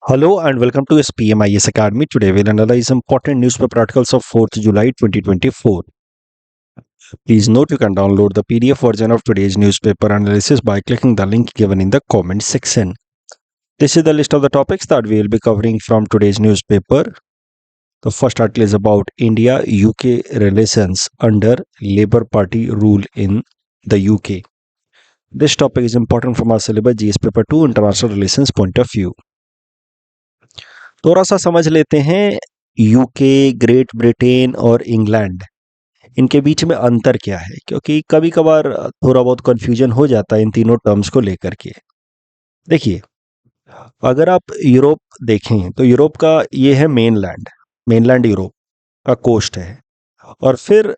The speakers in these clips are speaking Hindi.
Hello and welcome to SPMIS Academy. Today we'll analyze important newspaper articles of 4th July 2024. Please note you can download the PDF version of today's newspaper analysis by clicking the link given in the comment section. This is the list of the topics that we will be covering from today's newspaper. The first article is about India-UK relations under Labour Party rule in the UK. This topic is important from our syllabus GS Paper 2 International Relations point of view. थोड़ा सा समझ लेते हैं यूके, ग्रेट ब्रिटेन और इंग्लैंड, इनके बीच में अंतर क्या है, क्योंकि कभी कभार थोड़ा बहुत कंफ्यूजन हो जाता है इन तीनों टर्म्स को लेकर के। देखिए, अगर आप यूरोप देखें तो यूरोप का ये है मेनलैंड यूरोप का कोस्ट है, और फिर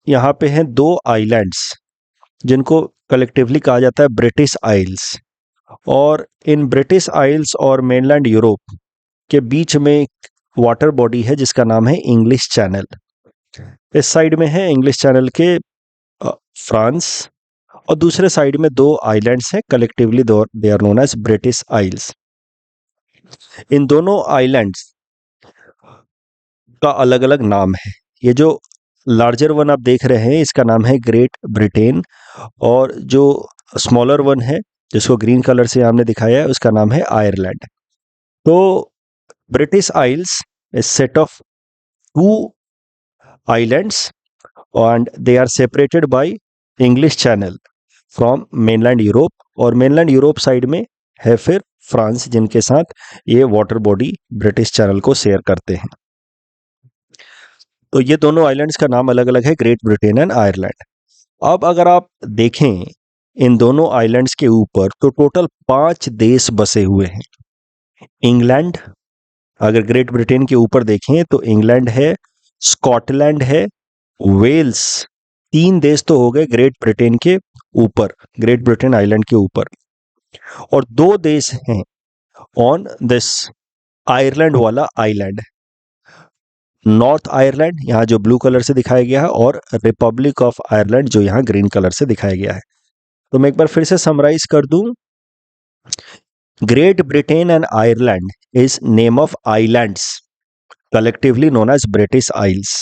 यहाँ पे हैं दो आइलैंड्स जिनको कलेक्टिवली कहा जाता है ब्रिटिश आइल्स, और इन ब्रिटिश आइल्स और मेनलैंड यूरोप के बीच में एक वाटर बॉडी है जिसका नाम है इंग्लिश चैनल। इस साइड में है इंग्लिश चैनल के फ्रांस, और दूसरे साइड में दो आइलैंड्स हैं, collectively they are known as British Isles. इन दोनों आइलैंड्स का अलग अलग नाम है। ये जो लार्जर वन आप देख रहे हैं इसका नाम है ग्रेट ब्रिटेन, और जो स्मॉलर वन है जिसको ग्रीन कलर से हमने दिखाया है उसका नाम है आयरलैंड। तो British Isles is set of two islands and they are separated by English Channel from mainland Europe, और mainland Europe साइड में है फिर फ्रांस, जिनके साथ ये वाटर बॉडी ब्रिटिश चैनल को शेयर करते हैं। तो ये दोनों आइलैंड्स का नाम अलग अलग है, ग्रेट ब्रिटेन एंड आयरलैंड। अब अगर आप देखें इन दोनों आइलैंड्स के ऊपर तो टोटल 5 देश बसे हुए हैं। इंग्लैंड, अगर ग्रेट ब्रिटेन के ऊपर देखें तो इंग्लैंड है, स्कॉटलैंड है, वेल्स, 3 देश तो हो गए ग्रेट ब्रिटेन के ऊपर, ग्रेट ब्रिटेन आइलैंड के ऊपर, और 2 देश हैं ऑन दिस आयरलैंड वाला आइलैंड, नॉर्थ आयरलैंड यहाँ जो ब्लू कलर से दिखाया गया है, और रिपब्लिक ऑफ आयरलैंड जो यहाँ ग्रीन कलर से दिखाया गया है। तो मैं एक बार फिर से समराइज कर दूं, Great Britain and Ireland is name of islands collectively known as British Isles,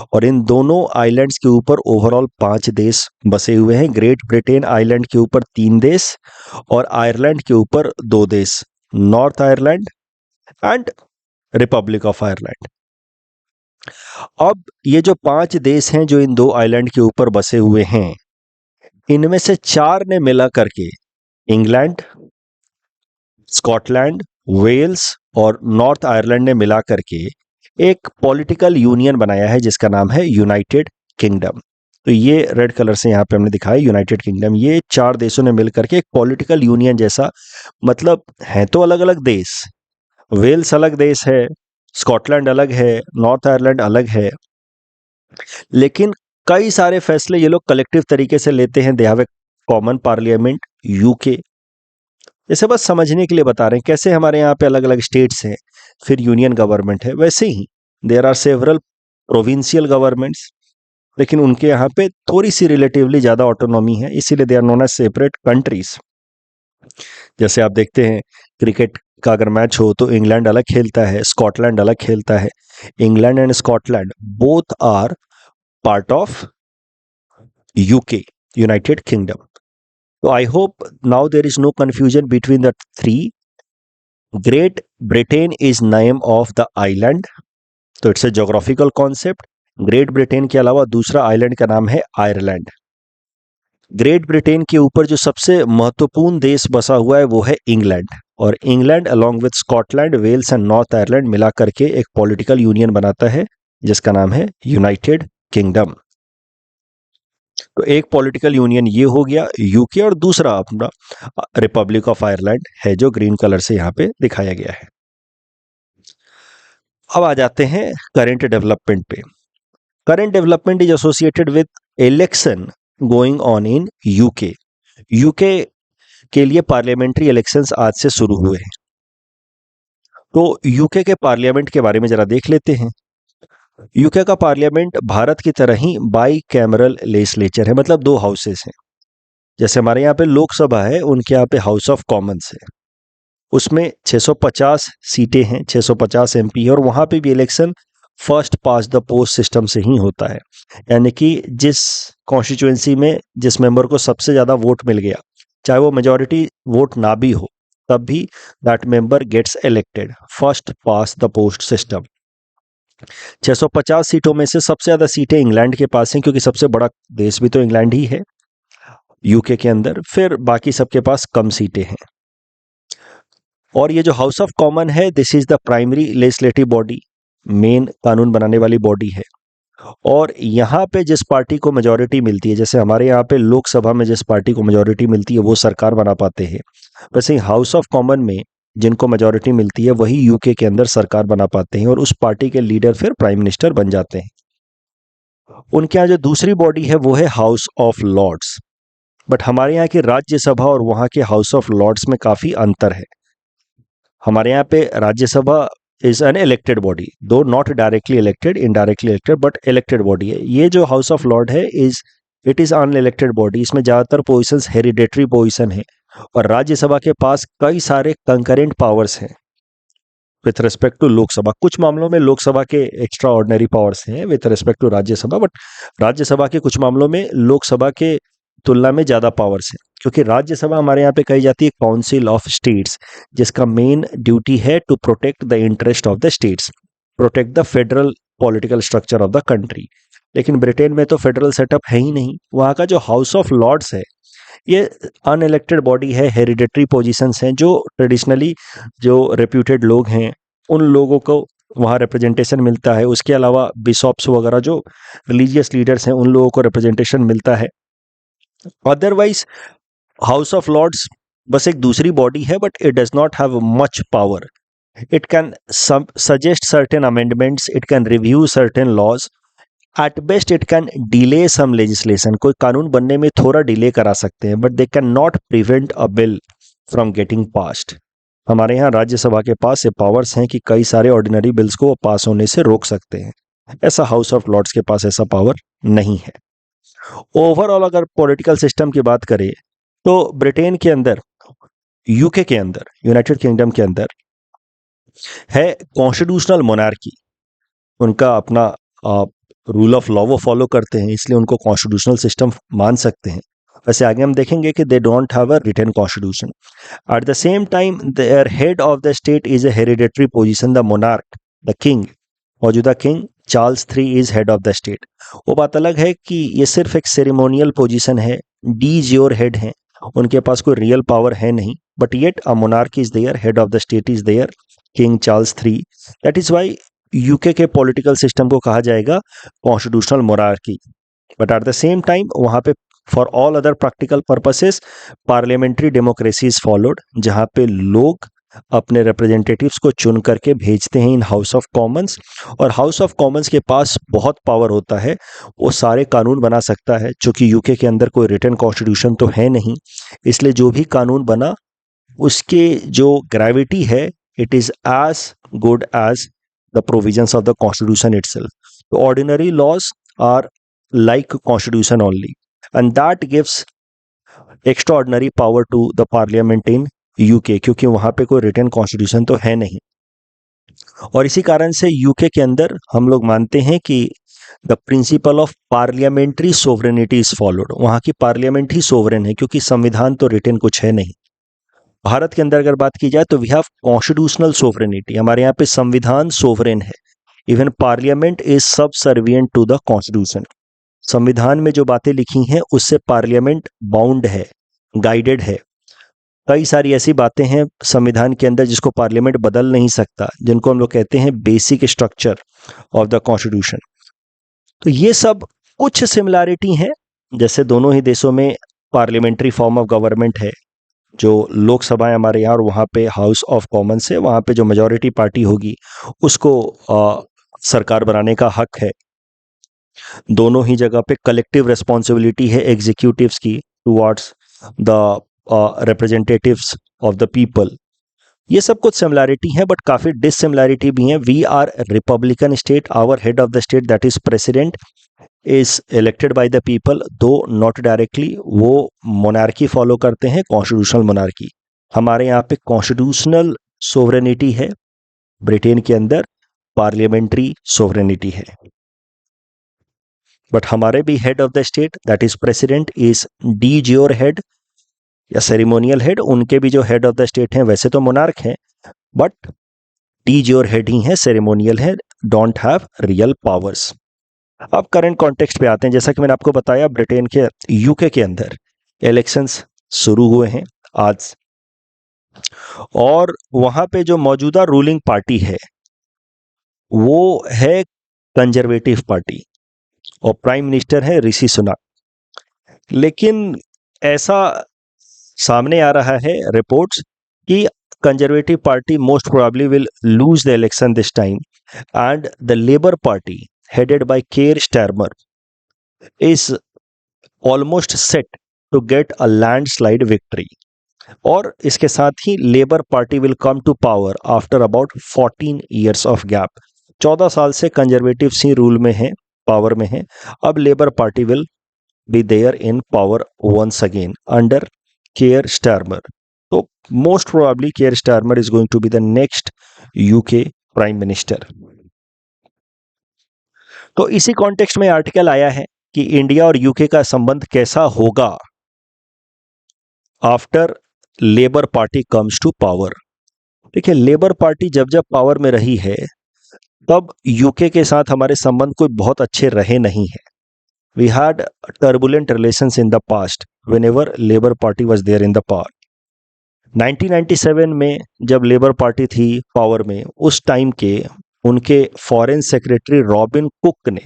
और इन दोनों आइलैंड्स के ऊपर ओवरऑल 5 देश बसे हुए हैं। ग्रेट ब्रिटेन आइलैंड के ऊपर 3 देश और आयरलैंड के ऊपर 2 देश, north Ireland and Republic of Ireland. अब ये जो 5 देश हैं जो इन 2 आइलैंड के ऊपर बसे हुए हैं, इनमें से 4 ने मिला करके इंग्लैंड, स्कॉटलैंड, वेल्स और नॉर्थ आयरलैंड ने मिला करके एक पॉलिटिकल यूनियन बनाया है जिसका नाम है यूनाइटेड किंगडम। तो ये रेड कलर से यहाँ पे हमने दिखाया यूनाइटेड किंगडम। ये 4 देशों ने मिलकर के एक पॉलिटिकल यूनियन जैसा, मतलब है तो अलग अलग देश, वेल्स अलग देश है, स्कॉटलैंड अलग है, नॉर्थ आयरलैंड अलग है, लेकिन कई सारे फैसले ये लोग कलेक्टिव तरीके से लेते हैं। They have a common parliament UK. इसे बस समझने के लिए बता रहे हैं कैसे हमारे यहाँ पे अलग अलग स्टेट्स हैं, फिर यूनियन गवर्नमेंट है, वैसे ही there are several provincial governments, लेकिन उनके यहाँ पे थोड़ी सी रिलेटिवली ज़्यादा ऑटोनॉमी है, इसीलिए they are known as separate countries. जैसे आप देखते हैं क्रिकेट का अगर मैच हो तो इंग्लैंड अलग खेलता है, स्कॉटलैंड अलग खेलता है। England and Scotland both are part of UK, United Kingdom. So I hope now there is no confusion between the three. Great Britain is name of the island, तो it's a geographical concept. Great Britain के अलावा दूसरा आइलैंड का नाम है आयरलैंड। ग्रेट ब्रिटेन के ऊपर जो सबसे महत्वपूर्ण देश बसा हुआ है वो है इंग्लैंड, और England along with Scotland, Wales and North Ireland मिला करके एक पॉलिटिकल यूनियन बनाता है जिसका नाम है यूनाइटेड किंगडम। तो एक पॉलिटिकल यूनियन ये हो गया यूके, और दूसरा अपना रिपब्लिक ऑफ आयरलैंड है जो ग्रीन कलर से यहाँ पे दिखाया गया है। अब आ जाते हैं करंट डेवलपमेंट पे। Current development is associated with election going on in UK. UK के लिए पार्लियामेंट्री इलेक्शंस आज से शुरू हुए हैं। तो यूके के पार्लियामेंट के बारे में जरा देख लेते हैं। यूके का पार्लियामेंट भारत की तरह ही बाई कैमरल लेजिस्लेचर है, मतलब 2 हाउसेस हैं। जैसे हमारे यहाँ पे लोकसभा है, उनके यहाँ पे हाउस ऑफ कॉमन्स है। उसमें 650 सीटें हैं, 650 एमपी है, और वहाँ पे भी election first past the post system से ही होता है। यानी कि जिस कॉन्स्टिट्यूएंसी में जिस मेंबर को सबसे ज़्यादा वोट मिल गया, चाहे वो मेजॉरिटी वोट ना भी हो, तब भी that member gets elected, first past the post system. 650 सीटों में से सबसे ज़्यादा सीटें इंग्लैंड के पास हैं, क्योंकि सबसे बड़ा देश भी तो इंग्लैंड ही है यूके के अंदर। फिर बाकी सबके पास कम सीटें हैं। और ये जो हाउस ऑफ कॉमन है, this is the primary legislative body, main कानून बनाने वाली बॉडी है। और यहाँ पे जिस पार्टी को मेजॉरिटी मिलती है, जैसे हमारे यहाँ पे लोकसभा में जिस पार्टी को मेजॉरिटी मिलती है वो सरकार बना पाते हैं, वैसे ही हाउस ऑफ कॉमन में जिनको मेजॉरिटी मिलती है वही यूके के अंदर सरकार बना पाते हैं, और उस पार्टी के लीडर फिर प्राइम मिनिस्टर बन जाते हैं। उनके यहाँ जो दूसरी बॉडी है वो है हाउस ऑफ लॉर्ड्स। बट हमारे यहाँ की राज्यसभा और वहाँ के हाउस ऑफ लॉर्ड्स में काफ़ी अंतर है। हमारे यहाँ पे Rajya Sabha is an elected body, though not directly elected, indirectly elected, but elected body है। ये जो हाउस ऑफ लॉर्ड है इट इज अनइलेक्टेड बॉडी। इसमें ज़्यादातर पोजिशंस हेरिडेटरी पोजिशन है, और राज्यसभा के पास कई सारे कंकरेंट पावर्स हैं विथ रिस्पेक्ट टू लोकसभा। कुछ मामलों में लोकसभा के एक्स्ट्रा ऑर्डिनरी पावर्स हैं with respect to Rajya Sabha, but Rajya Sabha के कुछ मामलों में लोकसभा के तुलना में ज़्यादा पावर्स हैं, क्योंकि राज्यसभा हमारे यहाँ पे कही जाती है काउंसिल ऑफ स्टेट्स, जिसका मेन ड्यूटी है to protect the interest of the states, protect the federal political structure of the country. लेकिन ब्रिटेन में तो फेडरल सेटअप है ही नहीं। वहाँ का जो हाउस ऑफ लॉर्ड्स है ये अनइलेक्टेड बॉडी है, हेरिडेटरी पोजीशंस हैं, जो ट्रेडिशनली जो रेप्यूटेड लोग हैं उन लोगों को वहाँ रिप्रेजेंटेशन मिलता है। उसके अलावा बिशॉप्स वगैरह जो रिलीजियस लीडर्स हैं उन लोगों को रिप्रेजेंटेशन मिलता है। अदरवाइज हाउस ऑफ लॉर्ड्स बस एक दूसरी बॉडी है, but it does not have much power. It can suggest certain amendments, it can review certain laws, at best it can delay some legislation. कोई कानून बनने में थोड़ा डिले करा सकते हैं, but they can not prevent a bill from getting passed. हमारे यहाँ राज्यसभा के पास ये पावर्स हैं कि कई सारे ऑर्डिनरी बिल्स को पास होने से रोक सकते हैं। ऐसा हाउस ऑफ लॉर्ड्स के पास ऐसा पावर नहीं है। ओवरऑल अगर पॉलिटिकल सिस्टम की बात करें तो ब्रिटेन के अंदर, यूके के अंदर, यूनाइटेड किंगडम के अंदर है कॉन्स्टिट्यूशनल मोनार्की। उनका अपना रूल ऑफ लॉ वो फॉलो करते हैं, इसलिए उनको कॉन्स्टिट्यूशनल सिस्टम मान सकते हैं। वैसे आगे हम देखेंगे कि they don't have a written constitution. At the same time their head of the state is a hereditary position, the monarch, the king. मौजूदा king Charles III is head of the state. वो बात अलग है कि ये सिर्फ एक सेरेमोनियल पोजीशन है, डी ज्योर हेड हैं, उनके पास कोई रियल पावर है नहीं, but yet a monarch is there, head of the state is there, king Charles III। That is why UK के पॉलिटिकल सिस्टम को कहा जाएगा constitutional monarchy. But at the same time वहाँ पे for all other practical purposes parliamentary democracy is followed, जहाँ पे लोग अपने रिप्रेजेंटेटिव्स को चुन करके भेजते हैं इन हाउस ऑफ कॉमन्स। और हाउस ऑफ कॉमन्स के पास बहुत पावर होता है, वो सारे कानून बना सकता है। चूंकि यूके के अंदर कोई रिटन कॉन्स्टिट्यूशन तो है नहीं, इसलिए जो भी कानून बना उसके जो ग्रेविटी है it is as good as the provisions of the constitution itself. तो ordinary laws are like constitution only, and that gives extraordinary power to the parliament in UK, क्योंकि वहां पे कोई रिटन कॉन्स्टिट्यूशन तो है नहीं। और इसी कारण से यूके के अंदर हम लोग मानते हैं कि the principle of parliamentary sovereignty is followed. वहां की पार्लियामेंट ही सोवरेन है, क्योंकि संविधान तो रिटन कुछ है नहीं। भारत के अंदर अगर बात की जाए तो वी हैव कॉन्स्टिट्यूशनल सोवरेनिटी, हमारे यहाँ पे संविधान सोवरेन है। Even parliament is subservient to the constitution. संविधान में जो बातें लिखी हैं उससे पार्लियामेंट बाउंड है, गाइडेड है। कई सारी ऐसी बातें हैं संविधान के अंदर जिसको पार्लियामेंट बदल नहीं सकता, जिनको हम लोग कहते हैं basic structure of the constitution. तो ये सब कुछ सिमिलैरिटी हैं, जैसे दोनों ही देशों में पार्लियामेंट्री फॉर्म ऑफ गवर्नमेंट है, जो लोकसभा हमारे यहाँ और वहाँ पे हाउस ऑफ कॉमन्स है, वहाँ पे जो मेजॉरिटी पार्टी होगी उसको सरकार बनाने का हक है। दोनों ही जगह पे कलेक्टिव रिस्पॉन्सिबिलिटी है एग्जीक्यूटिव्स की towards the representatives of the people. ये सब कुछ सिमिलैरिटी है, बट काफ़ी डिससिमिलैरिटी भी है। We are republican state, our head of the state that is president is elected by the people, though not directly. वो मोनार्की फॉलो करते हैं, कॉन्स्टिट्यूशनल मोनार्की। हमारे यहाँ पे कॉन्स्टिट्यूशनल सोवरेनिटी है, ब्रिटेन के अंदर पार्लियामेंट्री सोवरेनिटी है। बट हमारे भी head of the state that is president is D jure head या सेरेमोनियल हेड। उनके भी जो हेड ऑफ द स्टेट हैं वैसे तो मोनार्क हैं, बट डी ज्योर हेड ही है, ceremonial head, don't have real powers. अब करंट कॉन्टेक्स्ट पे आते हैं। जैसा कि मैंने आपको बताया, ब्रिटेन के यूके के अंदर इलेक्शंस शुरू हुए हैं आज, और वहां पे जो मौजूदा रूलिंग पार्टी है वो है कंजर्वेटिव पार्टी, और प्राइम मिनिस्टर है ऋषि सुनक। लेकिन ऐसा सामने आ रहा है रिपोर्ट्स कि conservative party most probably will lose the election this time, and the labour party headed by Keir Starmer is almost set to get a landslide victory. और इसके साथ ही Labour party will come to power after about 14 years of gap. 14 साल से कंजर्वेटिव सी रूल में है, पावर में है। अब Labour party will be there in power once again under Keir Starmer. तो most probably Keir Starmer is going to be the next UK prime minister. तो इसी कॉन्टेक्स्ट में आर्टिकल आया है कि इंडिया और यूके का संबंध कैसा होगा after Labour Party comes to power. देखिए, लेबर पार्टी जब जब पावर में रही है तब यूके के साथ हमारे संबंध कोई बहुत अच्छे रहे नहीं है। We had turbulent relations in the past whenever Labour Party was there in the power. 1997 में जब लेबर पार्टी थी पावर में, उस टाइम के उनके फॉरेन सेक्रेटरी रॉबिन कुक ने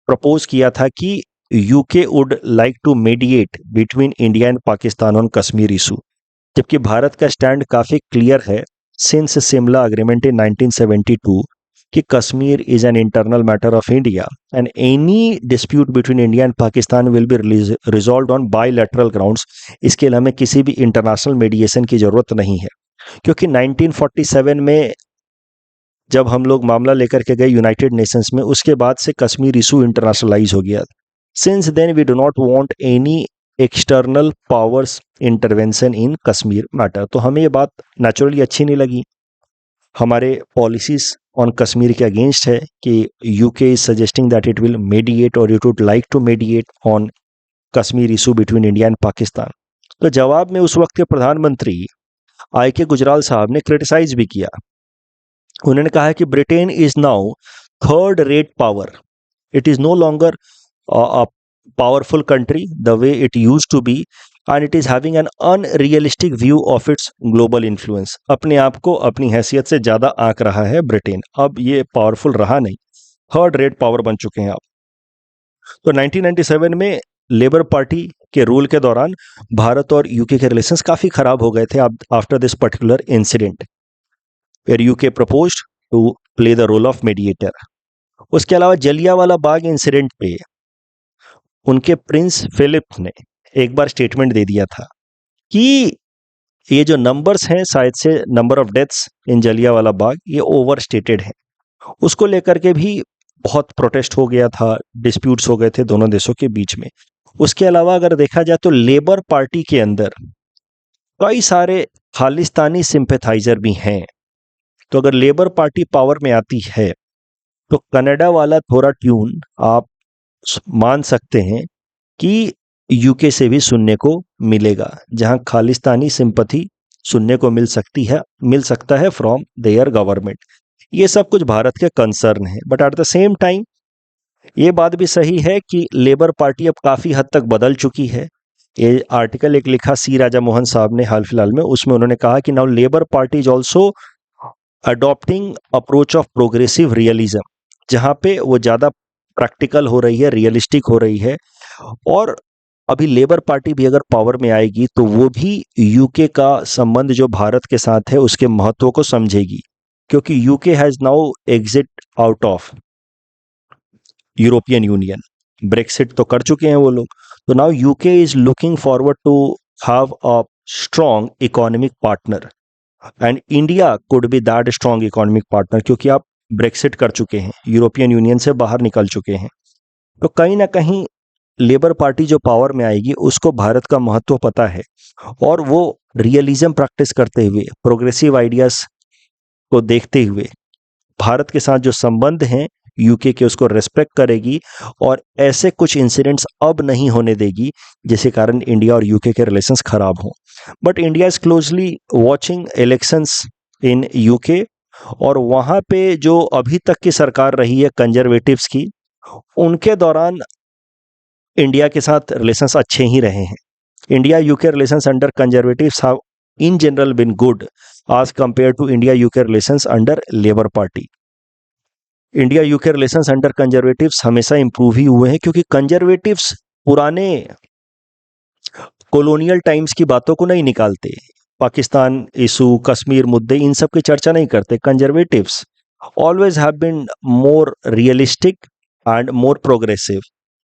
प्रपोज किया था कि UK would like to mediate between India and Pakistan on Kashmir issue. जबकि भारत का स्टैंड काफी क्लियर है सिंस सिमला अग्रीमेंट इन 1972 कि Kashmir is an internal matter of India and any dispute between India and Pakistan will be resolved on bilateral grounds. इसके लिए हमें किसी भी इंटरनेशनल मीडिएशन की जरूरत नहीं है, क्योंकि 1947 में जब हम लोग मामला लेकर के गए यूनाइटेड नेशंस में, उसके बाद से कश्मीर इशू इंटरनेशनलाइज हो गया। Since then we do not want any external powers intervention in Kashmir matter. तो हमें ये बात नेचुरली अच्छी नहीं लगी। हमारे पॉलिसीज ऑन कश्मीर के अगेंस्ट है कि UK is suggesting that it will mediate और it would like to mediate on Kashmir issue between India and Pakistan. तो जवाब में उस वक्त के प्रधानमंत्री आई.के. गुजराल साहब ने क्रिटिसाइज भी किया। उन्होंने कहा कि Britain is now third rate power, it is no longer a powerful country the way it used to be, and it is having an unrealistic view of its global influence. अपने आप को अपनी हैसियत से ज्यादा आंक रहा है ब्रिटेन, अब ये पावरफुल रहा नहीं, थर्ड रेट पावर बन चुके हैं आप। तो 1997 में लेबर पार्टी के रूल के दौरान भारत और यूके के रिलेशंस काफी खराब हो गए थे after this particular incident where UK proposed to play the role of mediator। उसके अलावा जलियांवाला बाग इंसिडेंट पे उनके प्रिंस फिलिप ने एक बार स्टेटमेंट दे दिया था कि ये जो नंबर्स हैं, शायद से number of deaths in Jallianwala Bagh, ये ओवर स्टेटेड है। उसको लेकर के भी बहुत प्रोटेस्ट हो गया था, डिस्प्यूट्स हो गए थे दोनों देशों के बीच में। उसके अलावा अगर देखा जाए तो लेबर पार्टी के अंदर कई सारे खालिस्तानी सिंपैथाइजर भी हैं। तो अगर लेबर पार्टी पावर में आती है तो कनाडा वाला थोड़ा ट्यून आप मान सकते हैं कि यूके से भी सुनने को मिलेगा, जहां खालिस्तानी सिंपैथी सुनने को मिल सकता है फ्रॉम देयर गवर्नमेंट। ये सब कुछ भारत के कंसर्न है। But at the same time ये बात भी सही है कि लेबर पार्टी अब काफी हद तक बदल चुकी है। ये आर्टिकल एक लिखा सी राजा मोहन साहब ने हाल फिलहाल में, उसमें उन्होंने कहा कि now Labour Party is also adopting approach of progressive realism, जहां पे वो ज्यादा प्रैक्टिकल हो रही है, रियलिस्टिक हो रही है। और अभी लेबर पार्टी भी अगर पावर में आएगी तो वो भी यूके का संबंध जो भारत के साथ है उसके महत्व को समझेगी, क्योंकि UK has now exit out of European Union, Brexit तो कर चुके हैं वो लोग। तो now UK is looking forward to have a strong economic partner, and India could be that strong economic partner, क्योंकि आप ब्रेक्सिट कर चुके हैं, यूरोपियन यूनियन से बाहर निकल चुके हैं। तो कहीं ना कहीं लेबर पार्टी जो पावर में आएगी उसको भारत का महत्व पता है और वो रियलिज्म प्रैक्टिस करते हुए, प्रोग्रेसिव आइडियाज को देखते हुए भारत के साथ जो संबंध हैं यूके के, उसको रेस्पेक्ट करेगी और ऐसे कुछ इंसिडेंट्स अब नहीं होने देगी जिसके कारण इंडिया और यूके के रिलेशंस खराब हों। But India is closely watching elections in UK और वहाँ पे जो अभी तक की सरकार रही है कंजर्वेटिव्स की, उनके दौरान इंडिया के साथ रिलेशंस अच्छे ही रहे हैं। India UK relations under Conservatives have in general been good as compared to India UK relations under Labour Party. India UK relations under Conservatives हमेशा इंप्रूव ही हुए हैं क्योंकि कंजर्वेटिव्स पुराने कॉलोनियल टाइम्स की बातों को नहीं निकालते, पाकिस्तान इशू, कश्मीर मुद्दे, इन सब की चर्चा नहीं करते। Conservatives always have been more realistic and more progressive.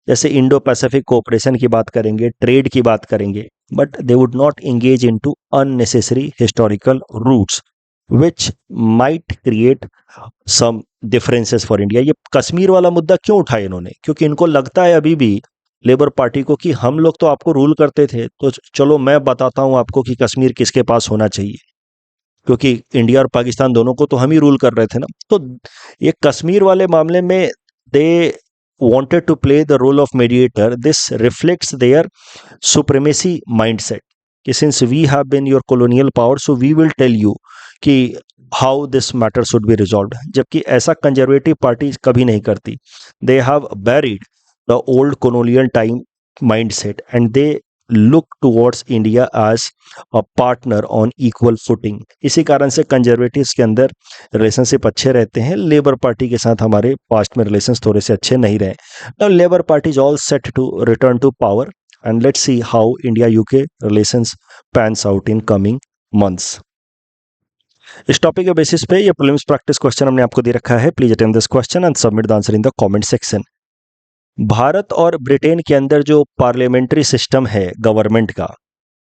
जैसे इंडो पैसिफिक कोऑपरेशन की बात करेंगे, ट्रेड की बात करेंगे, but they would not engage into unnecessary historical roots which might create some differences for India. ये कश्मीर वाला मुद्दा क्यों उठाया इन्होंने? क्योंकि इनको लगता है अभी भी लेबर पार्टी को कि हम लोग तो आपको रूल करते थे, तो चलो मैं बताता हूं आपको कि कश्मीर किसके पास होना चाहिए, क्योंकि इंडिया और पाकिस्तान दोनों को तो हम ही रूल कर रहे थे ना। तो ये कश्मीर वाले मामले में दे wanted to play the role of mediator. This reflects their supremacy mindset कि since we have been your colonial power, so we will tell you कि how this matter should be resolved। जबकि ऐसा कंजर्वेटिव पार्टी कभी नहीं करती। They have buried the old colonial time mindset and they look towards India as a partner on equal footing। इसी कारण से कंजर्वेटिव्स के अंदर रिलेशनशिप अच्छे रहते हैं। लेबर पार्टी के साथ हमारे पास्ट में रिलेशंस थोड़े से अच्छे नहीं रहे। Now Labour Party is all set to return to power and let's see how India UK relations pans out in coming months. इस टॉपिक के बेसिस पे ये प्रीलिम्स प्रैक्टिस क्वेश्चन हमने आपको दे रखा है। Please attempt this question and submit the answer in the comment section. Bharat और ब्रिटेन के अंदर जो पार्लियामेंट्री सिस्टम है गवर्नमेंट का,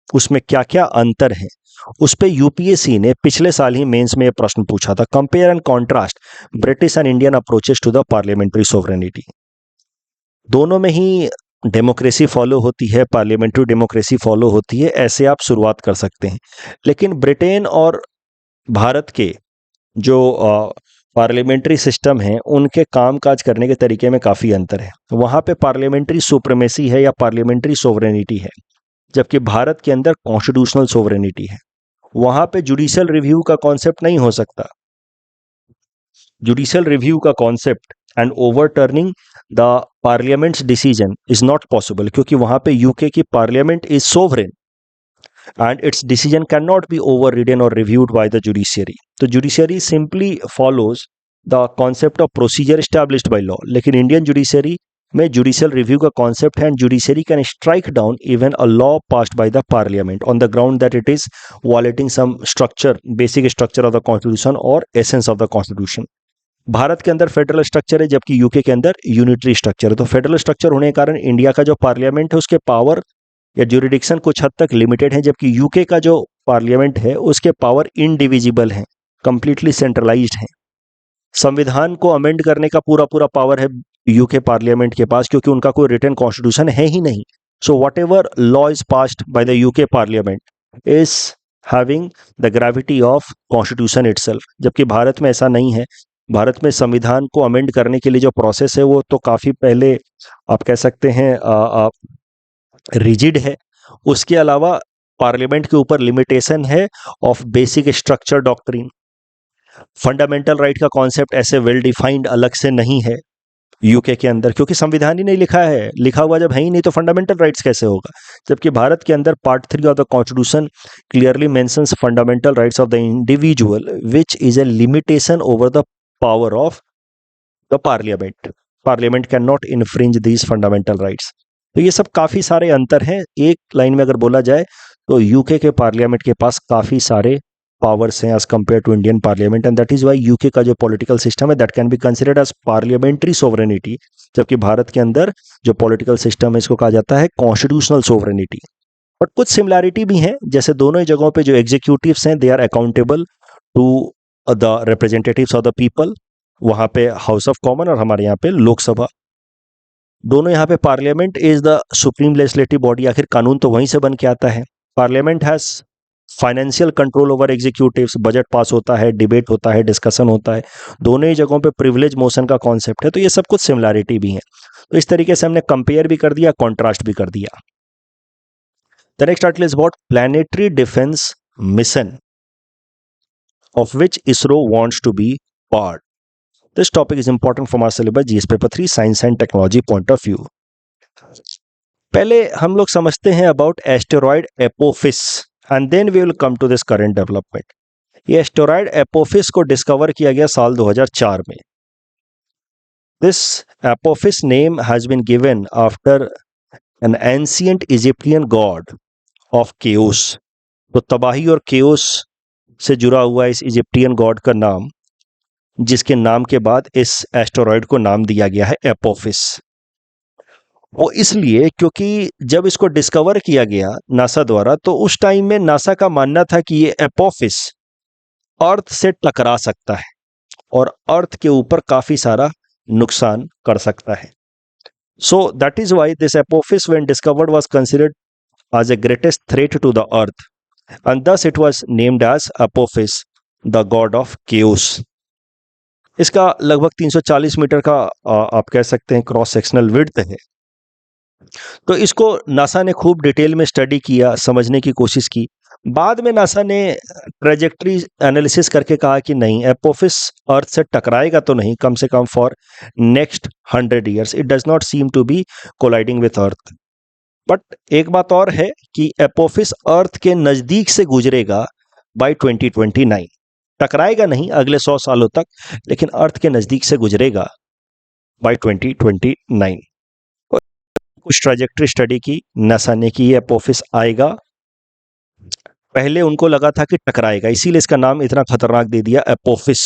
उसमें क्या क्या अंतर है, उस पे यूपीएससी ने पिछले साल ही मेंस में प्रश्न पूछा था। Compare and contrast British and Indian approaches to the parliamentary sovereignty. दोनों में ही डेमोक्रेसी फॉलो होती है, पार्लियामेंट्री डेमोक्रेसी फॉलो होती है, ऐसे आप शुरुआत कर सकते हैं। लेकिन ब्रिटेन और भारत के जो पार्लियामेंट्री सिस्टम है, उनके काम काज करने के तरीके में काफ़ी अंतर है। वहाँ पे पार्लियामेंट्री सुप्रीमेसी है या पार्लियामेंट्री सोवरेनिटी है, जबकि भारत के अंदर कॉन्स्टिट्यूशनल सोवरेनिटी है। वहाँ पे जुडिशियल रिव्यू का कॉन्सेप्ट नहीं हो सकता। जुडिशियल रिव्यू का concept and overturning the parliaments decision is not possible, क्योंकि वहाँ पे यूके की parliament is sovereign and its decision cannot be overridden or reviewed by the judiciary। तो judiciary simply follows the concept of procedure established by law। लेकिन इंडियन जुडिशरी में जुडिशियल रिव्यू का कॉन्सेप्ट है and judiciary can strike down even a law passed by the parliament on the ground that it is violating some structure, basic structure of the constitution और essence of the constitution. Bharat के अंदर फेडरल स्ट्रक्चर है, जबकि यूके के अंदर यूनिटरी स्ट्रक्चर है। तो फेडरल स्ट्रक्चर होने के कारण इंडिया का जो पार्लियामेंट है उसके पावर या ज्यूरिडिक्शन कुछ हद तक लिमिटेड है, जबकि यूके का जो पार्लियामेंट है उसके पावर इनडिविजिबल हैं, कंप्लीटली सेंट्रलाइज्ड हैं। संविधान को अमेंड करने का पूरा पूरा पावर है यूके पार्लियामेंट के पास, क्योंकि उनका कोई रिटन कॉन्स्टिट्यूशन है ही नहीं। So what ever law is passed by the UK parliament is having the gravity of constitution itself, जबकि भारत में ऐसा नहीं है। भारत में संविधान को अमेंड करने के लिए जो प्रोसेस है वो तो काफ़ी पहले आप कह सकते हैं रिजिड है। उसके अलावा पार्लियामेंट के ऊपर लिमिटेशन है of basic structure doctrine. Fundamental right का कॉन्सेप्ट ऐसे वेल डिफाइंड अलग से नहीं है यूके के अंदर, क्योंकि संविधान ही नहीं लिखा है। लिखा हुआ जब है ही नहीं तो फंडामेंटल राइट्स कैसे होगा? जबकि भारत के अंदर part 3 of the constitution clearly mentions fundamental rights of the individual which is a limitation over the power of the parliament. Parliament can not infringe these fundamental rights. तो ये सब काफ़ी सारे अंतर हैं। एक लाइन में अगर बोला जाए तो यूके के पार्लियामेंट के पास काफ़ी सारे पावर्स हैं as compare to Indian parliament, and that is why UK का जो पॉलिटिकल सिस्टम है that can be considered as parliamentary sovereignty, जबकि भारत के अंदर जो पॉलिटिकल सिस्टम है इसको कहा जाता है कॉन्स्टिट्यूशनल सोवरेनिटी। बट कुछ सिमिलैरिटी भी हैं, जैसे दोनों ही जगहों पे जो एग्जीक्यूटिव्स हैं they are accountable to the representatives of the people. वहाँ पे हाउस ऑफ कॉमन और हमारे यहाँ पे लोकसभा। दोनों यहाँ पे parliament is the supreme legislative body, आखिर कानून तो वहीं से बन के आता है। Parliament has financial control over executives, budget pass होता है, डिबेट होता है, डिस्कशन होता है, दोनों ही जगहों पे प्रिविलेज मोशन का कॉन्सेप्ट है। तो ये सब कुछ सिमिलैरिटी भी है। तो इस तरीके से हमने कंपेयर भी कर दिया, कॉन्ट्रास्ट भी कर दिया। The next article is about planetary defence mission of which ISRO wants to be part. This topic is important from our syllabus GS paper 3 science and technology point of view. पहले हम लोग समझते हैं about asteroid Apophis and then we will come to this current development. ये asteroid Apophis को डिस्कवर किया गया साल 2004 में। This Apophis name has been given after an ancient Egyptian god of chaos. तो तबाही और chaos से जुड़ा हुआ इस इजिप्टियन गॉड का नाम, जिसके नाम के बाद इस एस्टेरॉयड को नाम दिया गया है एपोफिस। वो इसलिए क्योंकि जब इसको डिस्कवर किया गया नासा द्वारा, तो उस टाइम में नासा का मानना था कि ये एपोफिस अर्थ से टकरा सकता है और अर्थ के ऊपर काफी सारा नुकसान कर सकता है। So that is why this Apophis when discovered was considered as a greatest threat to the earth and thus it was named as Apophis, the god of chaos. इसका लगभग 340 मीटर का आप कह सकते हैं क्रॉस सेक्शनल विड्थ है। तो इसको नासा ने खूब डिटेल में स्टडी किया, समझने की कोशिश की। बाद में नासा ने ट्रेजेक्ट्री एनालिसिस करके कहा कि नहीं, एपोफिस अर्थ से टकराएगा तो नहीं, कम से कम for next 100 years it does not seem to be colliding with earth. But एक बात और है कि एपोफिस अर्थ के नजदीक से गुजरेगा बाय 2029। टकराएगा नहीं अगले 100 सालों तक, लेकिन अर्थ के नजदीक से गुजरेगा बाय 2029। कुछ ट्रैजेक्टरी स्टडी की नासा ने कि ये एपोफिस आएगा। पहले उनको लगा था कि टकराएगा, इसीलिए इसका नाम इतना खतरनाक दे दिया Apophis,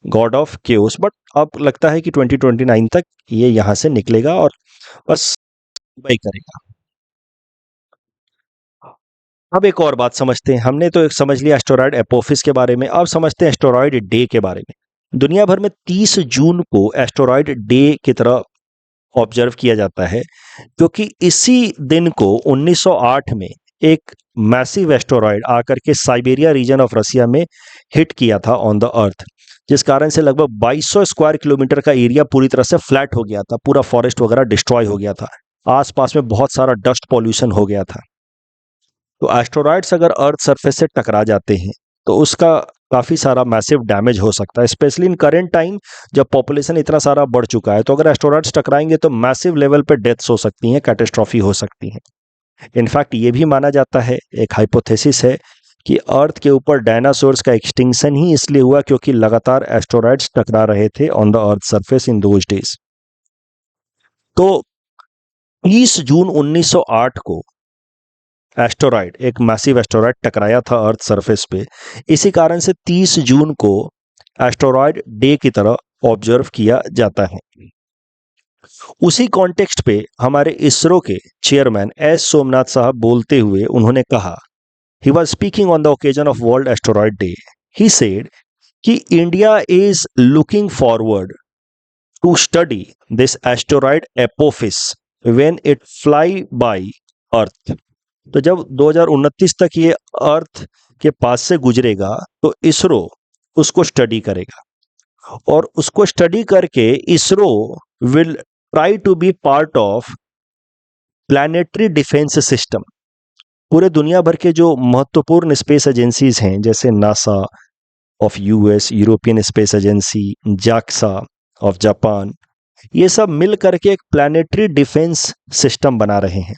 God of chaos. But अब लगता है कि 2029 तक ये यहां से निकलेगा और बस वही करेगा। अब एक और बात समझते हैं। हमने तो एक समझ लिया एस्टेरॉयड एपोफिस के बारे में, अब समझते हैं एस्टेरॉयड डे के बारे में। दुनिया भर में 30 जून को एस्टेरॉयड डे की तरह ऑब्जर्व किया जाता है, क्योंकि इसी दिन को 1908 में एक मैसिव एस्टेरॉयड आकर के साइबेरिया रीजन ऑफ रसिया में हिट किया था ऑन द अर्थ, जिस कारण से लगभग 2200 स्क्वायर किलोमीटर का एरिया पूरी तरह से फ्लैट हो गया था, पूरा फॉरेस्ट वगैरह डिस्ट्रॉय हो गया था, आसपास में बहुत सारा डस्ट पॉल्यूशन हो गया था। तो एस्टेरॉयड्स अगर अर्थ सरफेस से टकरा जाते हैं तो उसका काफी सारा मैसिव डैमेज हो सकता है, स्पेशली इन करेंट टाइम जब पॉपुलेशन इतना सारा बढ़ चुका है। तो अगर एस्टेरॉयड्स टकराएंगे तो मैसिव लेवल पे डेथ्स हो सकती हैं, कैटास्ट्रॉफी हो सकती है। इनफैक्ट ये भी माना जाता है, एक हाइपोथेसिस है कि अर्थ के ऊपर डायनासोर्स का एक्सटिंक्शन ही इसलिए हुआ क्योंकि लगातार एस्टेरॉयड्स टकरा रहे थे on the earth surface in those days. तो 30 जून 1908 को एस्टेरॉयड, एक मैसिव एस्टेरॉयड टकराया था अर्थ सरफेस पे। इसी कारण से 30 जून को एस्टेरॉयड डे की तरह ऑब्जर्व किया जाता है। उसी कॉन्टेक्स्ट पे हमारे इसरो के चेयरमैन एस सोमनाथ साहब बोलते हुए उन्होंने कहा, he was speaking on the occasion of world asteroid day, he said कि India is looking forward to study this asteroid Apophis when it fly by earth. तो जब 2029 तक ये अर्थ के पास से गुजरेगा तो इसरो उसको स्टडी करेगा, और उसको स्टडी करके ISRO will try to be part of planetary defence system. पूरे दुनिया भर के जो महत्वपूर्ण स्पेस एजेंसीज हैं, जैसे NASA of US, European space agency, JAXA of Japan, ये सब मिल करके एक प्लैनेटरी डिफेंस सिस्टम बना रहे हैं,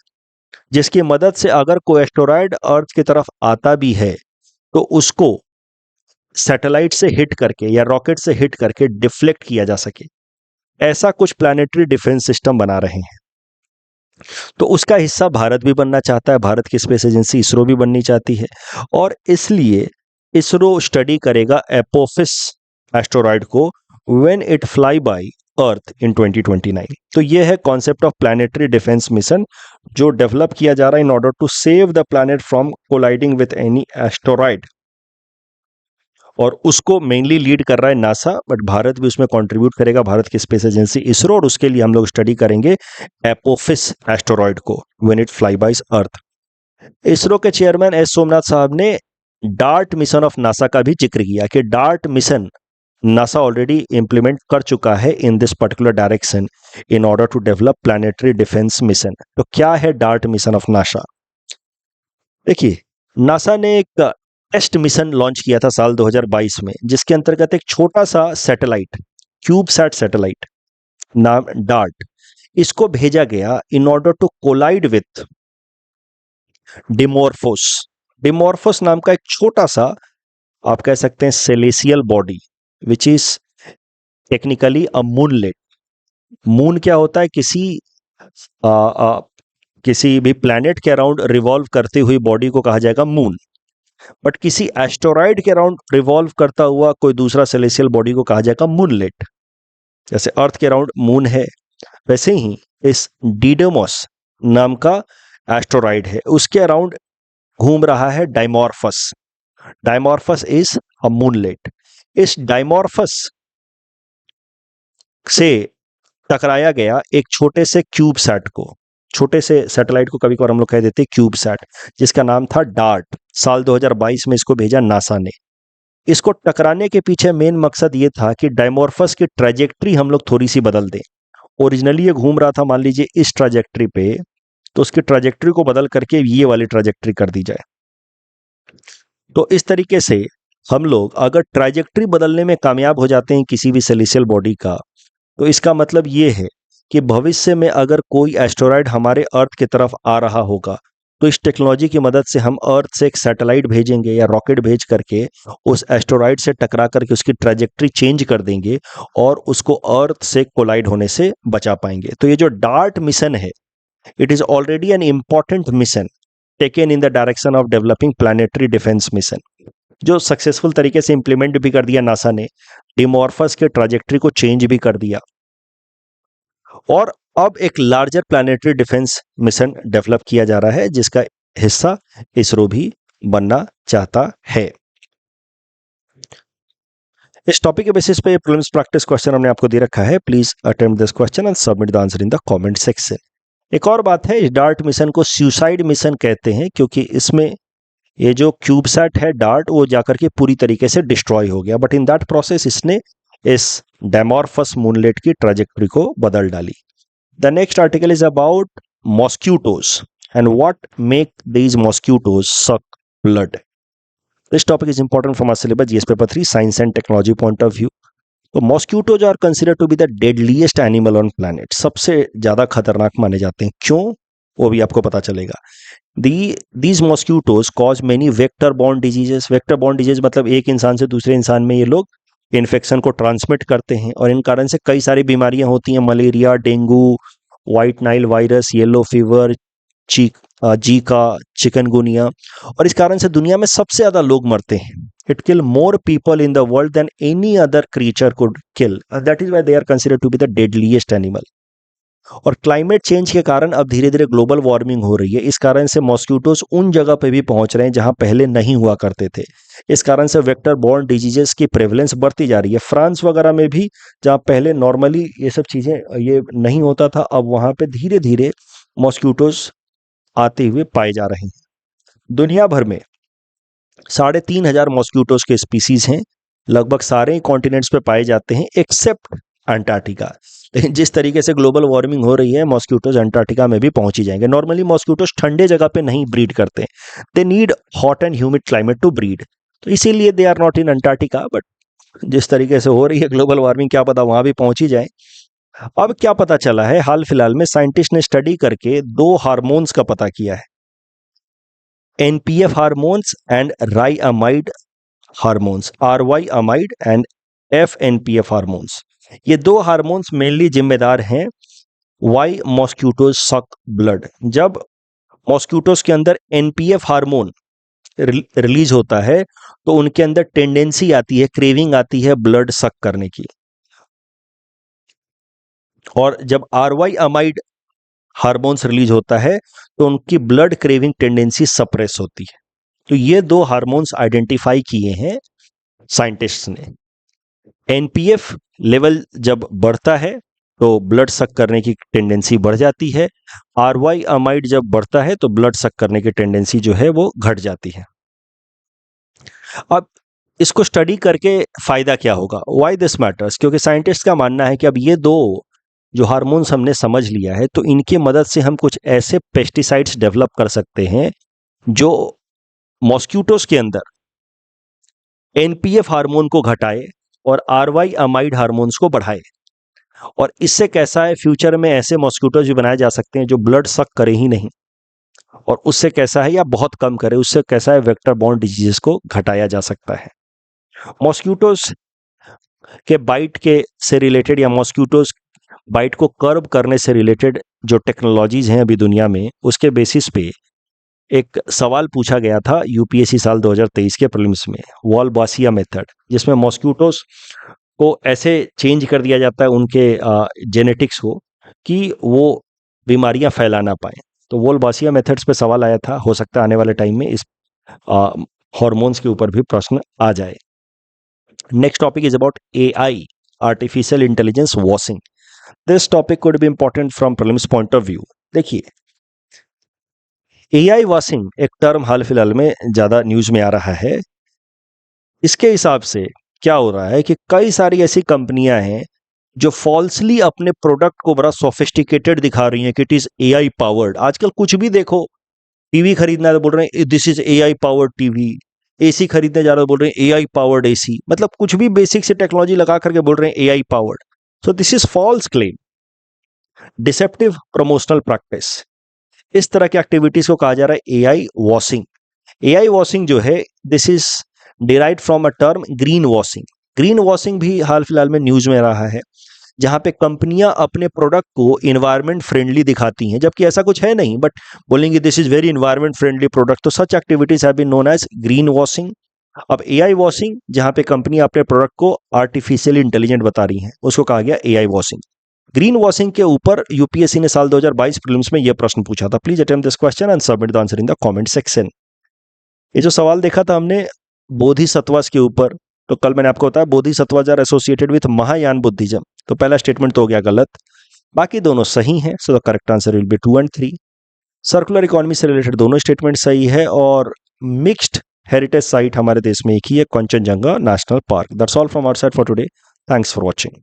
जिसकी मदद से अगर कोई एस्टेरॉयड अर्थ की तरफ आता भी है तो उसको सैटेलाइट से हिट करके या रॉकेट से हिट करके डिफ्लेक्ट किया जा सके। ऐसा कुछ प्लैनेटरी डिफेंस सिस्टम बना रहे हैं। तो उसका हिस्सा भारत भी बनना चाहता है, भारत की स्पेस एजेंसी इसरो भी बननी चाहती है, और इसलिए इसरो स्टडी करेगा एपोफिस एस्टेरॉयड को when it fly by earth in 2029। तो ये है concept of planetary defence mission जो डेवलप किया जा रहा है in order to save the planet from colliding with any asteroid. और उसको मेनली लीड कर रहा है नासा, बट भारत भी उसमें कंट्रीब्यूट करेगा, भारत की स्पेस एजेंसी इसरो, और उसके लिए हम लोग स्टडी करेंगे एपोफिस एस्टेरॉयड को व्हेन इट फ्लाई बाय अर्थ। इसरो के चेयरमैन एस सोमनाथ साहब ने डार्ट मिशन ऑफ नासा का भी जिक्र किया कि DART mission NASA already implement कर चुका है in this particular direction in order to develop planetary defence mission. तो क्या है डार्ट मिशन ऑफ नासा? देखिए, नासा ने एक टेस्ट मिशन लॉन्च किया था साल 2022 में, जिसके अंतर्गत एक छोटा सा सैटेलाइट, क्यूबसैट सैटेलाइट नाम डार्ट, इसको भेजा गया in order to collide with Dimorphos. Dimorphos नाम का एक छोटा सा, आप कह सकते हैं, celestial body which is technically a moonlet. Moon क्या होता है? किसी भी प्लैनेट के अराउंड रिवॉल्व करती हुई बॉडी को कहा जाएगा मून, बट किसी एस्टेरॉयड के अराउंड रिवॉल्व करता हुआ कोई दूसरा सेलेसियल बॉडी को कहा जाएगा मूनलेट। जैसे अर्थ के अराउंड मून है, वैसे ही इस डिडोमोस नाम का एस्टेरॉयड है, उसके अराउंड घूम रहा है डाइमॉर्फस। डाइमॉर्फस इज अ मूनलेट। इस डाइमॉर्फस से टकराया गया एक छोटे से क्यूबसैट को, छोटे से सैटेलाइट को कभी कभार हम लोग कह देते हैं क्यूबसैट, जिसका नाम था डार्ट। साल 2022 में इसको भेजा नासा ने। इसको टकराने के पीछे मेन मकसद ये था कि डाइमॉर्फस की ट्रैजेक्टरी हम लोग थोड़ी सी बदल दें। ओरिजिनली ये घूम रहा था मान लीजिए इस ट्रैजेक्टरी पे, तो उसकी ट्रैजेक्टरी को बदल करके ये वाली ट्रैजेक्टरी कर दी जाए। तो इस तरीके से हम लोग अगर ट्रैजेक्टरी बदलने में कामयाब हो जाते हैं किसी भी सेलेशियल बॉडी का, तो इसका मतलब ये है कि भविष्य में अगर कोई एस्टेरॉयड हमारे अर्थ की तरफ आ रहा होगा, तो इस टेक्नोलॉजी की मदद से हम अर्थ से एक सैटेलाइट भेजेंगे या रॉकेट भेज करके उस एस्टेरॉयड से टकरा करके उसकी ट्रैजेक्टरी चेंज कर देंगे और उसको अर्थ से कोलाइड होने से बचा पाएंगे। तो ये जो डार्ट मिशन है, it is already an important mission taken in the direction of developing planetary defence mission, जो सक्सेसफुल तरीके से इंप्लीमेंट भी कर दिया नासा ने, डिमॉर्फस के ट्रैजेक्टरी को चेंज भी कर दिया, और अब एक larger planetary defence mission develop किया जा रहा है, जिसका हिस्सा इसरो भी बनना चाहता है। इस टॉपिक के बेसिस पे प्रीलिम्स प्रैक्टिस क्वेश्चन हमने आपको दे रखा है। Please attempt this question and submit the answer in the comment section. एक और बात है, इस डार्ट मिशन को सुसाइड मिशन कहते हैं, क्योंकि इसमें ये जो क्यूबसैट है डार्ट, वो जाकर के पूरी तरीके से डिस्ट्रॉय हो गया, बट इन दैट प्रोसेस इसने इस डाइमॉर्फस मूनलेट की ट्रैजेक्टरी को बदल डाली। The next article is about mosquitoes and what make these mosquitoes suck blood. This topic is important from our syllabus GS paper 3 science and technology point of view. तो mosquitoes are considered to be the deadliest animal on planet. सबसे ज्यादा खतरनाक माने जाते हैं। क्यों? वो भी आपको पता चलेगा। These mosquitoes cause many vector-borne diseases। Vector-borne disease मतलब एक इंसान से दूसरे इंसान में ये लोग इन्फेक्शन को ट्रांसमिट करते हैं, और इन कारण से कई सारी बीमारियां होती हैं, malaria, dengue, white Nile virus, yellow fever, Zika, chikungunya, और इस कारण से दुनिया में सबसे ज्यादा लोग मरते हैं। It kill more people in the world than any other creature could kill, that is why they are considered to be the deadliest animal. और क्लाइमेट चेंज के कारण अब धीरे धीरे ग्लोबल वार्मिंग हो रही है, इस कारण से मॉस्क्यूटोज उन जगह पे भी पहुंच रहे हैं जहां पहले नहीं हुआ करते थे। इस कारण से वेक्टर बॉर्न डिजीजेस की प्रेवलेंस बढ़ती जा रही है। फ्रांस वगैरह में भी, जहां पहले नॉर्मली ये सब चीजें ये नहीं होता था, अब वहां पे धीरे धीरे मॉस्क्यूटोज आते हुए पाए जा रहे हैं। दुनिया भर में 3,500 मॉस्क्यूटोज के स्पीसीज हैं, लगभग सारे ही कॉन्टिनेंट्स पे पाए जाते हैं एक्सेप्ट अंटार्कटिका। लेकिन जिस तरीके से ग्लोबल वार्मिंग हो रही है, मॉस्क्यूटोज अंटार्कटिका में भी पहुंच ही जाएंगे। नॉर्मली मॉस्क्यूटोज ठंडे जगह पे नहीं ब्रीड करते, they need hot and humid climate to breed, तो इसीलिए they are not in Antarctica. But जिस तरीके से हो रही है ग्लोबल वार्मिंग, क्या पता वहां भी पहुंच ही जाए। अब क्या पता चला है, हाल फिलहाल में साइंटिस्ट ने स्टडी करके 2 हार्मोन्स का पता किया है, NPF hormones and RYamide hormones, RY amide and FNPF hormones. ये 2 हार्मोन्स मेनली जिम्मेदार हैं वाई मॉस्क्यूटोज सक ब्लड। जब मॉस्क्यूटोज के अंदर एनपीएफ हार्मोन रिलीज होता है, तो उनके अंदर टेंडेंसी आती है, क्रेविंग आती है ब्लड सक करने की, और जब RY अमाइड हार्मोन्स रिलीज होता है, तो उनकी ब्लड क्रेविंग टेंडेंसी सप्रेस होती है। तो ये 2 हार्मोन्स आइडेंटिफाई किए हैं साइंटिस्ट्स ने। एनपीएफ लेवल जब बढ़ता है तो ब्लड सक करने की टेंडेंसी बढ़ जाती है। आरवाई अमाइड जब बढ़ता है तो ब्लड सक करने की टेंडेंसी जो है वो घट जाती है। अब इसको स्टडी करके फायदा क्या होगा? Why this matters? क्योंकि साइंटिस्ट का मानना है कि अब ये दो जो हार्मोन्स हमने समझ लिया है, तो इनकी मदद से हम कुछ ऐसे पेस्टिसाइड्स डेवलप कर सकते हैं जो मॉस्किटोस के अंदर एनपीएफ हार्मोन को घटाए और आरवाई अमाइड हार्मोन्स को बढ़ाए। और इससे कैसा है, फ्यूचर में ऐसे मॉस्किटोज भी बनाए जा सकते हैं जो ब्लड सक करे ही नहीं, और उससे कैसा है, या बहुत कम करे, उससे कैसा है, वेक्टर बॉर्न डिजीजेस को घटाया जा सकता है। मॉस्किटोज के बाइट के से रिलेटेड या मॉस्किटोज बाइट को कर्ब करने से रिलेटेड जो टेक्नोलॉजीज हैं अभी दुनिया में, उसके बेसिस पे एक सवाल पूछा गया था यूपीएससी साल 2023 के प्रीलिम्स में, वॉल-बासिया मेथड, जिसमें मॉस्किटोज को ऐसे चेंज कर दिया जाता है उनके जेनेटिक्स को कि वो बीमारियां फैला ना पाए। तो वॉल-बासिया मेथड्स पे सवाल आया था, हो सकता है आने वाले टाइम में इस हार्मोन्स के ऊपर भी प्रश्न आ जाए। Next topic is about AI, artificial intelligence washing. This topic could be important from prelims point of view. देखिए, एआई वॉशिंग एक टर्म हाल फिलहाल में ज्यादा न्यूज में आ रहा है। इसके हिसाब से क्या हो रहा है कि कई सारी ऐसी कंपनियां हैं जो फॉल्सली अपने प्रोडक्ट को बड़ा सोफिस्टिकेटेड दिखा रही हैं कि इट इज एआई पावर्ड। आजकल कुछ भी देखो, टीवी खरीदना है तो बोल रहे हैं this is AI powered TV, AC खरीदने जा रहे हो बोल रहे हैं एआई पावर्ड एसी। मतलब कुछ भी बेसिक से टेक्नोलॉजी लगा करके बोल रहे हैं AI powered. So this is false claim, deceptive promotional practice. इस तरह की एक्टिविटीज को कहा जा रहा है एआई वॉशिंग। एआई वॉशिंग जो है, this is derived from a term green washing. Green washing भी हाल फिलहाल में न्यूज में रहा है, जहां पे कंपनियां अपने प्रोडक्ट को इन्वायरमेंट फ्रेंडली दिखाती हैं, जबकि ऐसा कुछ है नहीं, बट बोलेंगे this is very environment friendly product. तो such activities have been known as green washing. अब एआई वॉशिंग, जहां पे कंपनियां अपने प्रोडक्ट को आर्टिफिशियल इंटेलिजेंट बता रही हैं, उसको कहा गया एआई वॉशिंग। ग्रीन वॉशिंग के ऊपर यूपीएससी ने साल 2022 प्रीलिम्स में यह प्रश्न पूछा था। Please attempt this question and submit the answer in the comment section. ये जो सवाल देखा था हमने बोधिसत्वस के ऊपर, तो कल मैंने आपको बताया Bodhisattvas are associated with Mahayana Buddhism. तो पहला स्टेटमेंट तो हो गया गलत, बाकी दोनों सही हैं। So the correct answer will be 2 and 3। Circular economy से रिलेटेड दोनों स्टेटमेंट सही है, और मिक्स्ड हेरिटेज साइट हमारे देश में एक ही है, Kanchenjunga national park. That's all from our side for today. Thanks for watching.